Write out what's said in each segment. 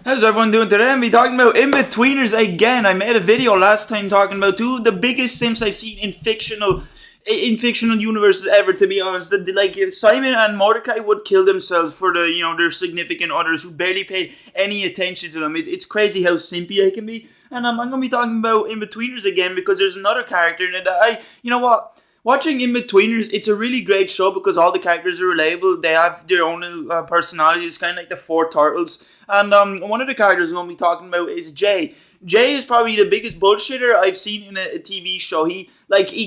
How's everyone doing today? I'm talking about in-betweeners again. I made a video last time talking about two of the biggest simps I've seen in fictional universes ever. To be honest, like Simon and Mordecai would kill themselves for their significant others who barely paid any attention to them. It's crazy how simpy they can be. And I'm gonna be talking about in-betweeners again because there's another character in it that watching In-Betweeners, it's a really great show because all the characters are relatable. They have their own personalities. It's kind of like the Four Turtles. And one of the characters I'm going to be talking about is Jay. Jay is probably the biggest bullshitter I've seen in a TV show. He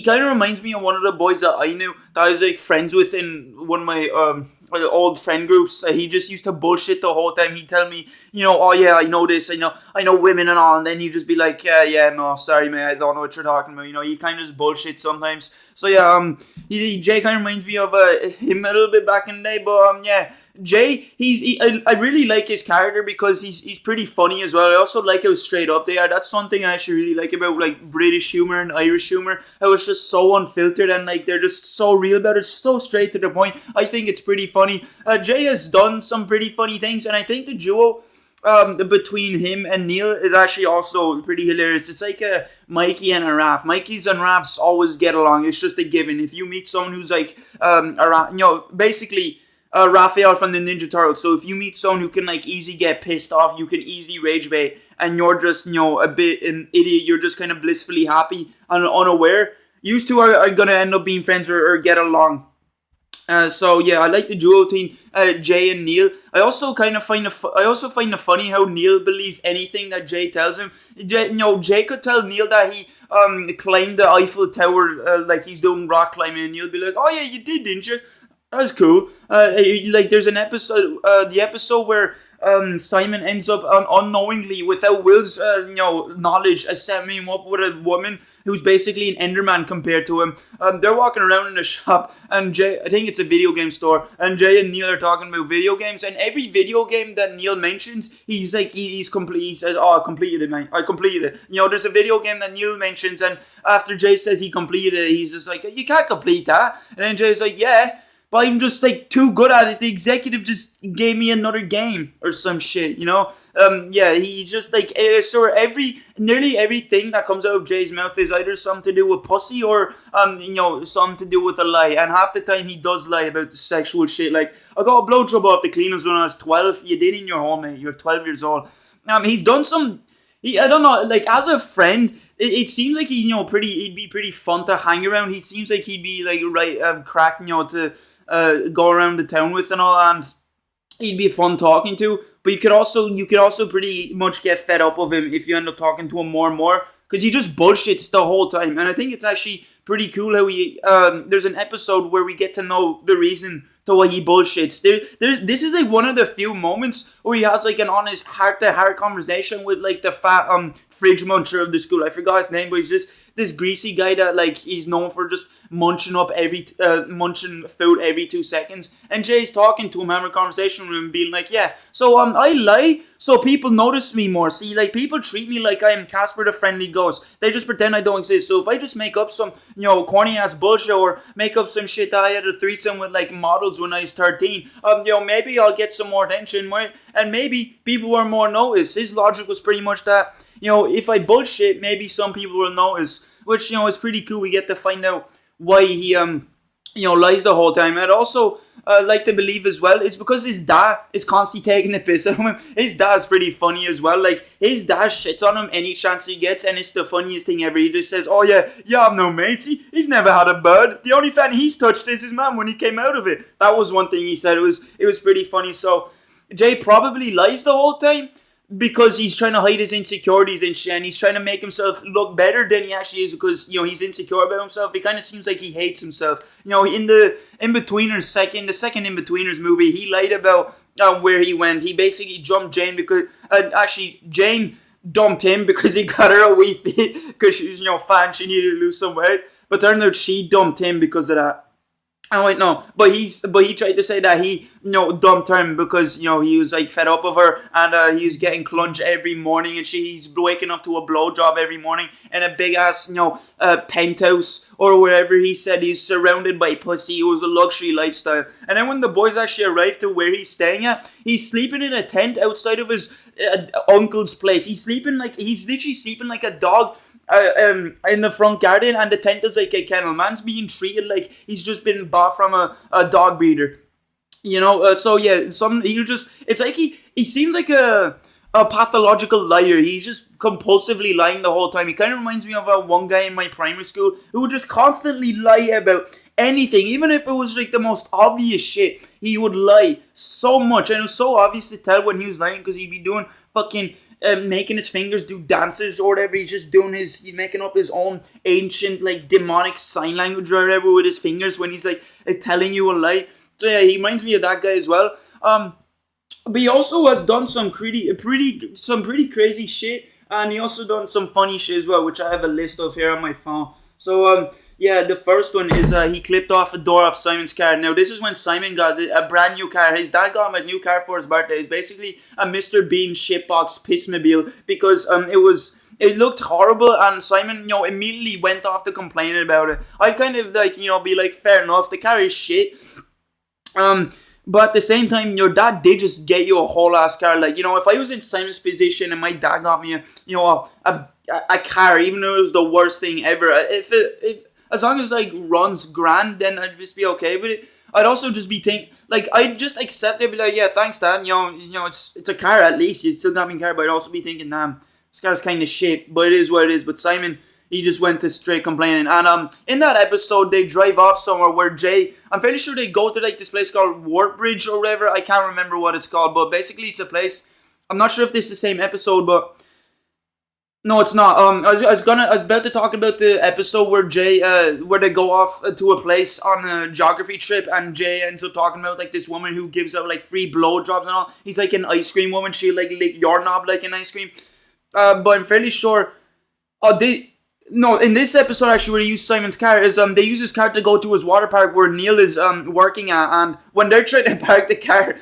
kind of reminds me of one of the boys that I knew that I was like friends with in one of my old friend groups. He just used to bullshit the whole time. He'd tell me, oh yeah, I know this, I know women and all, and then he'd just be like, yeah, no, sorry, man, I don't know what you're talking about. He kind of just bullshit sometimes. So yeah, Jay kind of reminds me of him a little bit back in the day, but yeah. Jay, I really like his character because he's pretty funny as well. I also like how straight up they are. That's something I actually really like about like British humor and Irish humor. How it's just so unfiltered and like they're just so real about it, so straight to the point. I think it's pretty funny. Jay has done some pretty funny things, and I think the duo between him and Neil is actually also pretty hilarious. It's like a Mikey and a Raph. Mikey's and Raphs always get along. It's just a given. If you meet someone who's like basically. Raphael from the Ninja Turtles. So if you meet someone who can like easily get pissed off, you can easily rage bait, and you're just a bit an idiot. You're just kind of blissfully happy and unaware. You two are gonna end up being friends or get along. So yeah, I like the duo between Jay and Neil. I also find it funny how Neil believes anything that Jay tells him. Jay could tell Neil that he climbed the Eiffel Tower like he's doing rock climbing, and Neil be like, "Oh yeah, you did, didn't you? That's cool." There's an episode, the episode where Simon ends up unknowingly, without Will's knowledge, setting him up with a woman who's basically an Enderman compared to him. They're walking around in a shop, and Jay, I think it's a video game store, and Jay and Neil are talking about video games, and every video game that Neil mentions, he's like, he's complete. He says, "Oh, I completed it, man. I completed it." There's a video game that Neil mentions, and after Jay says he completed it, he's just like, "You can't complete that." And then Jay's like, "Yeah, but I'm just like too good at it. The executive just gave me another game or some shit, he just like nearly everything that comes out of Jay's mouth is either something to do with pussy or something to do with a lie. And half the time he does lie about the sexual shit. Like, I got a blowjob off the cleaners when I was 12. You did in your home, mate. You're 12 years old. He's done some. I don't know. Like, as a friend, it seems like he'd be pretty fun to hang around. He seems like he'd be like crack, to go around the town with and all, and he'd be fun talking to. But you could also pretty much get fed up of him if you end up talking to him more and more, because he just bullshits the whole time. And I think it's actually pretty cool how there's an episode where we get to know the reason to why he bullshits. This is like one of the few moments where he has like an honest heart-to-heart conversation with like the fat fridge muncher of the school. I forgot his name, but he's just this greasy guy that like he's known for just munching food every 2 seconds. And Jay's talking to him, having a conversation with him, being like, "Yeah, so I lie so people notice me more. See, like, people treat me like I'm Casper the Friendly Ghost. They just pretend I don't exist. So if I just make up some corny ass bullshit or make up some shit that I had a threesome with like models when I was 13, maybe I'll get some more attention, right? And maybe people will more notice." His logic was pretty much that if I bullshit, maybe some people will notice, which is pretty cool. We get to find out why he lies the whole time. I'd also like to believe as well it's because his dad is constantly taking the piss out of him. His dad's pretty funny as well. Like, his dad shits on him any chance he gets, and it's the funniest thing ever. He just says, "Oh yeah, I've no mates. He's never had a bird. The only fan he's touched is his mum when he came out of it." That was one thing he said. It was pretty funny. So Jay probably lies the whole time because he's trying to hide his insecurities and shit, and he's trying to make himself look better than he actually is because, he's insecure about himself. It kind of seems like he hates himself. In the In-Betweeners, the second In-Betweeners movie, he lied about where he went. He basically jumped Jane because, Jane dumped him because he got her a wee fit because she was, fat and she needed to lose some weight. But turned out she dumped him because of that. Oh wait, no, but he tried to say that he dumped her because he was like fed up of her, and he was getting clutch every morning, and he's waking up to a blowjob every morning in a big ass penthouse or wherever. He said he's surrounded by pussy. It was a luxury lifestyle. And then when the boys actually arrived to where he's staying at, he's sleeping in a tent outside of his uncle's place. He's literally sleeping like a dog in the front garden, and the tent is like a kennel. Man's being treated like he's just been bought from a dog breeder. So yeah, it's like he seems like a pathological liar. He's just compulsively lying the whole time. He kind of reminds me of one guy in my primary school who would just constantly lie about anything, even if it was like the most obvious shit. He would lie so much, and it was so obvious to tell when he was lying because he'd be doing fucking making his fingers do dances or whatever. He's making up his own ancient like demonic sign language or whatever with his fingers when he's like telling you a lie. So yeah, he reminds me of that guy as well. But he also has done some pretty crazy shit, and he also done some funny shit as well, which I have a list of here on my phone. So yeah, the first one is he clipped off the door of Simon's car. Now this is when Simon got a brand new car. His dad got him a new car for his birthday. It's basically a Mr. Bean shitbox pissmobile because it looked horrible, and Simon immediately went off to complaining about it. I kind of like be like, fair enough, the car is shit. But at the same time, your dad did just get you a whole ass car. Like, if I was in Simon's position and my dad got me a car, even though it was the worst thing ever, if as long as like runs grand, then I'd just be okay with it. I'd also just be I'd just accept it, be like, yeah, thanks, Dad. It's a car at least. You still got me a car, but I'd also be thinking, damn, this car's kind of shit. But it is what it is. But Simon, he just went to straight complaining. And in that episode, they drive off somewhere where Jay, I'm fairly sure they go to like this place called Wartbridge or whatever. I can't remember what it's called, but basically it's a place. I'm not sure if this is the same episode, but no, it's not. I was about to talk about the episode where where they go off to a place on a geography trip, and Jay ends up talking about like this woman who gives out like free blowjobs and all. He's like an ice cream woman. She like lick your knob like an ice cream. But I'm fairly sure. No, in this episode actually where they use Simon's car is they use his car to go to his water park where Neil is working at, and when they're trying to park the car,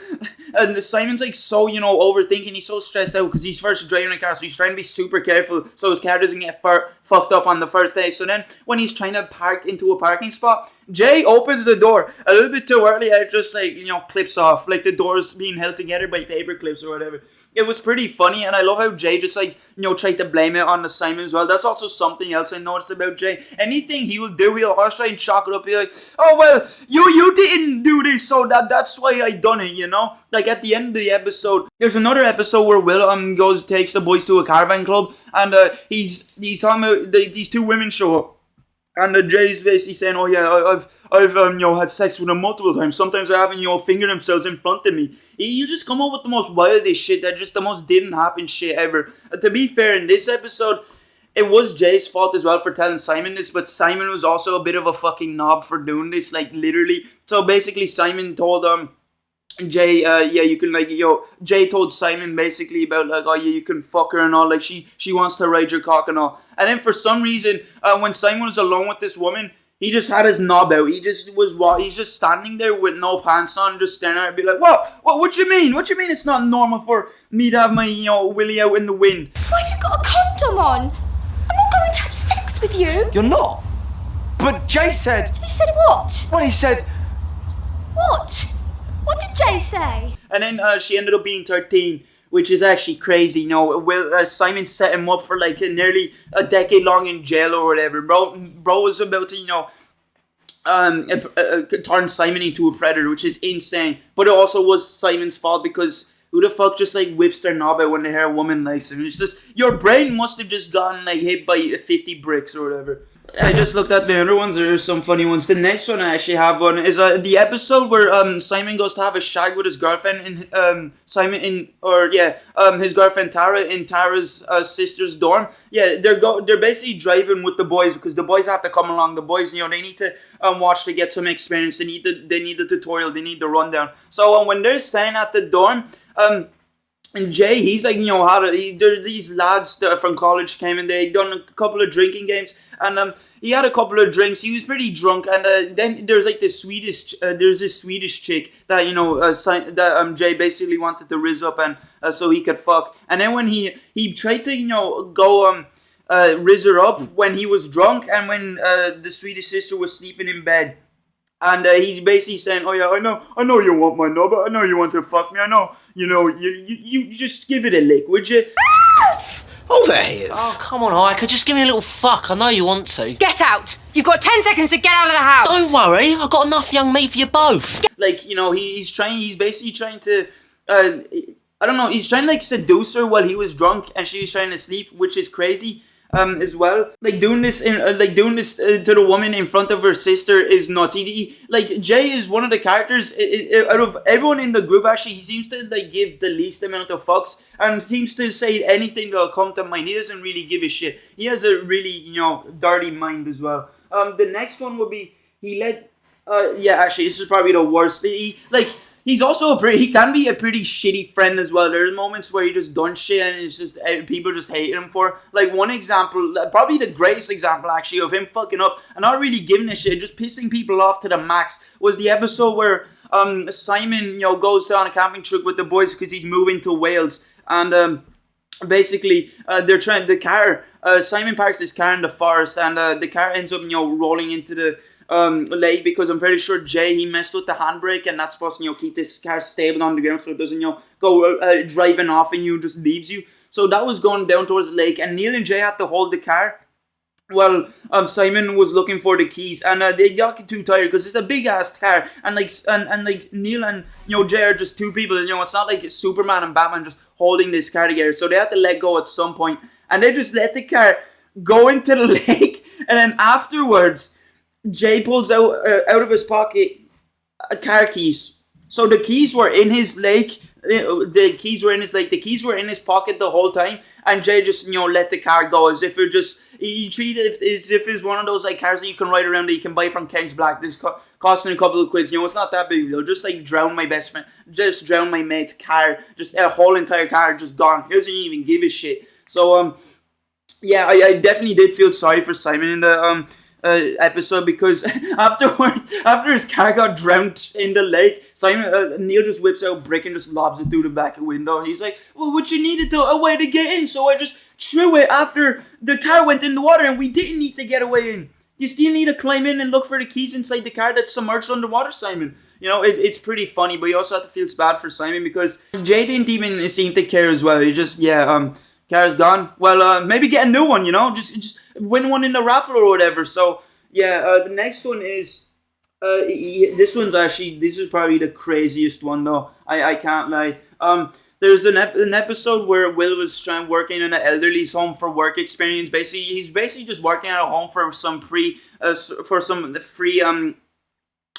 and Simon's like so overthinking, he's so stressed out because he's first driving a car, so he's trying to be super careful so his car doesn't get fucked up on the first day. So then when he's trying to park into a parking spot, Jay opens the door a little bit too early, and it just like clips off, like the door's being held together by paper clips or whatever. It was pretty funny, and I love how Jay just like tried to blame it on the Simon as well. That's also something else I noticed about Jay. Anything he will do, he'll always try and chalk it up. Be like, oh well, you didn't do this, so that's why I done it. Like at the end of the episode, there's another episode where Will takes the boys to a caravan club, and he's talking about these two women show up. And Jay's basically saying, oh yeah, I've had sex with them multiple times. Sometimes they're having finger themselves in front of me. You just come up with the most wildest shit that just the most didn't happen shit ever. To be fair, in this episode, it was Jay's fault as well for telling Simon this, but Simon was also a bit of a fucking knob for doing this, like literally. So basically, Simon told Jay, you can Jay told Simon basically about like, oh yeah, you can fuck her and all, like she wants to ride your cock and all. And then for some reason, when Simon was alone with this woman, he just had his knob out. He's just standing there with no pants on, just staring at her and be like, what you mean? What you mean it's not normal for me to have my, willy out in the wind? Why have you got a condom on? I'm not going to have sex with you. You're not? But Jay said... He said what? Well, he said... What? What did Jay say? And then she ended up being 13, which is actually crazy. Simon set him up for like nearly a decade long in jail or whatever. Bro was about to, turn Simon into a predator, which is insane. But it also was Simon's fault because who the fuck just like whips their knob out when they hear a woman likes him? It's just, your brain must have just gotten like hit by 50 bricks or whatever. I just looked at the other ones. There's some funny ones. The next one I actually have one is the episode where Simon goes to have a shag with his girlfriend his girlfriend Tara in Tara's sister's dorm. Yeah, they're basically driving with the boys because the boys have to come along. The boys, they need to watch to get some experience. They need the tutorial. They need the rundown. So when they're staying at the dorm, and Jay, he's like, these lads that from college came and they done a couple of drinking games, and he had a couple of drinks. He was pretty drunk, and then there's like this Swedish chick that that Jay basically wanted to rizz up and so he could fuck. And then when he tried to go rizz her up when he was drunk and when the Swedish sister was sleeping in bed. And he basically saying, "Oh yeah, I know you want my knob, I know you want to fuck me, I know, you just give it a lick, would you?" Oh, there he is. Oh, come on, Ike, just give me a little fuck, I know you want to. Get out! You've got 10 seconds to get out of the house! Don't worry, I've got enough young meat for you both. Like, he's basically trying to, I don't know, he's trying to like seduce her while he was drunk and she was trying to sleep, which is crazy. As well, like doing this to the woman in front of her sister is nuts. Like Jay is one of the characters out of everyone in the group. Actually, he seems to like give the least amount of fucks and seems to say anything that'll come to mind. He doesn't really give a shit. He has a really dirty mind as well. The next one would be actually this is probably the worst. He's also he can be a pretty shitty friend as well. There's moments where he just done shit and it's just people just hate him for. Like one example, probably the greatest example actually of him fucking up and not really giving a shit, just pissing people off to the max, was the episode where Simon goes on a camping trip with the boys because he's moving to Wales and basically they're trying Simon parks his car in the forest and the car ends up rolling into the lake because I'm pretty sure Jay, he messed with the handbrake and that's supposed to keep this car stable on the ground so it doesn't go driving off and just leaves you. So that was going down towards the lake and Neil and Jay had to hold the car while Simon was looking for the keys and they got too tired because it's a big ass car and like Neil and Jay are just two people. It's not like Superman and Batman just holding this car together, so they had to let go at some point and they just let the car go into the lake and then afterwards Jay pulls out of his pocket car keys. So the keys were in his lake. The keys were in his pocket the whole time. And Jay just let the car go as if he treated it as if it's one of those like cars that you can ride around that you can buy from Ken's Black. It's costing a couple of quids. It's not that big of a deal. Just like drown my best friend, just drown my mate's car, just a whole entire car just gone. He doesn't even give a shit. So yeah, I definitely did feel sorry for Simon in the episode because after his car got drowned in the lake, Neil just whips out a brick and just lobs it through the back window. He's like, "Well, what you needed a way to get in, so I just threw it after the car went in the water, and we didn't need to get away in. You still need to climb in and look for the keys inside the car that's submerged underwater, Simon." It's pretty funny, but you also have to feel bad for Simon because Jay didn't even seem to care as well. He just car's gone. Well, maybe get a new one, just win one in the raffle or whatever. So, yeah, the next one is, this is probably the craziest one though. I can't lie. There's an episode where Will was working in an elderly's home for work experience. Basically, he's just working at a home for some free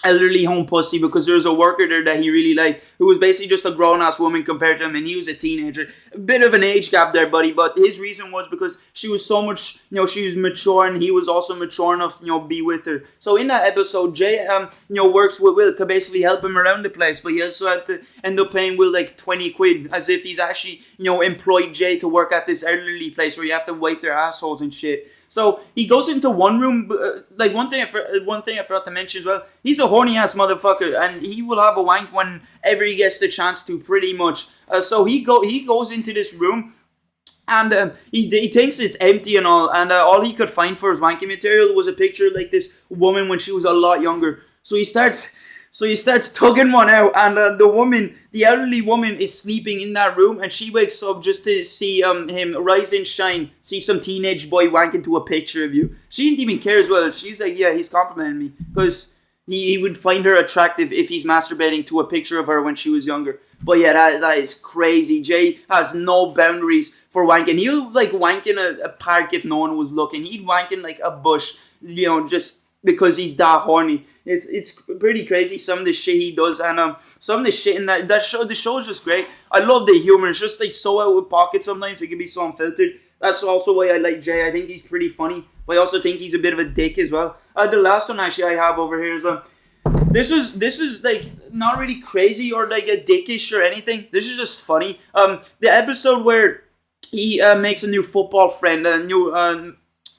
elderly home pussy because there was a worker there that he really liked who was basically just a grown-ass woman compared to him and he was a teenager. A bit of an age gap there, buddy, but his reason was because she was so much, she was mature and he was also mature enough to, be with her. So in that episode, Jay, works with Will to basically help him around the place, but he also had to end up paying Will like 20 quid as if he's actually, employed Jay to work at this elderly place where you have to wipe their assholes and shit. So he goes into one room. Like one thing I forgot to mention as well. He's a horny ass motherfucker, and he will have a wank whenever he gets the chance to, pretty much. So he goes into this room, and he thinks it's empty and all he could find for his wanking material was a picture of like this woman when she was a lot younger. So he starts tugging one out, and the elderly woman is sleeping in that room, and she wakes up just to see him rise and shine, see some teenage boy wanking to a picture of you. She didn't even care as well. She's like, yeah, he's complimenting me, because he would find her attractive if he's masturbating to a picture of her when she was younger. But yeah, that is crazy. Jay has no boundaries for wanking. He'll like wank in a park if no one was looking. He'd wank in like a bush, just because he's that horny. It's pretty crazy, some of the shit he does, and some of the shit in that show. The show is just great. I love the humor. It's just like so out of pocket sometimes. It can be so unfiltered. That's also why I like Jay. I think he's pretty funny, but I also think he's a bit of a dick as well. The last one actually I have over here is this is like not really crazy or like a dickish or anything. This is just funny. The episode where he makes a new football friend, a new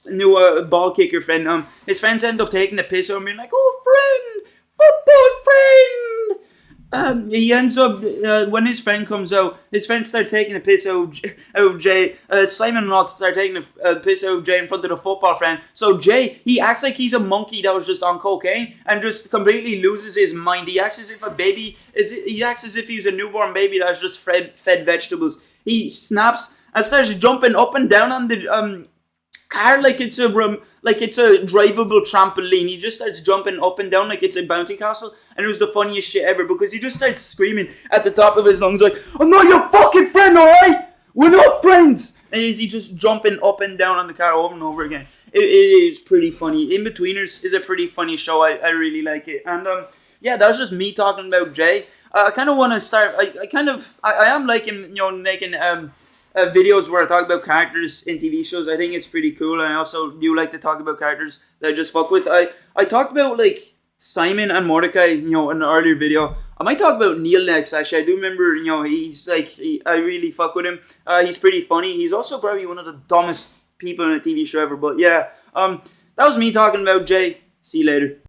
ball kicker friend. His friends end up taking the piss out and being like, "Oh, friend, football friend." He ends up when his friend comes out, his friends start taking the piss out of Jay. Simon and Roth start taking the piss out of Jay in front of the football friend. So Jay, he acts like he's a monkey that was just on cocaine and just completely loses his mind. He acts as if a baby he acts as if he was a newborn baby that's just fed vegetables. He snaps and starts jumping up and down on the car like it's a drivable trampoline. He just starts jumping up and down like it's a bouncy castle, and it was the funniest shit ever because he just starts screaming at the top of his lungs like, "I'm not your fucking friend, alright? We're not friends!" And he just jumping up and down on the car over and over again. It is pretty funny. Inbetweeners is a pretty funny show. I really like it. And yeah, that's just me talking about Jay. I kind of want to start. I am liking making videos where I talk about characters in TV shows. I think it's pretty cool, and I also do like to talk about characters that I just fuck with. I talked about like Simon and Mordecai, in an earlier video. I might talk about Neil next. Actually, I do remember, he's like, I really fuck with him. He's pretty funny. He's also probably one of the dumbest people in a TV show ever. But yeah, that was me talking about Jay. See you later.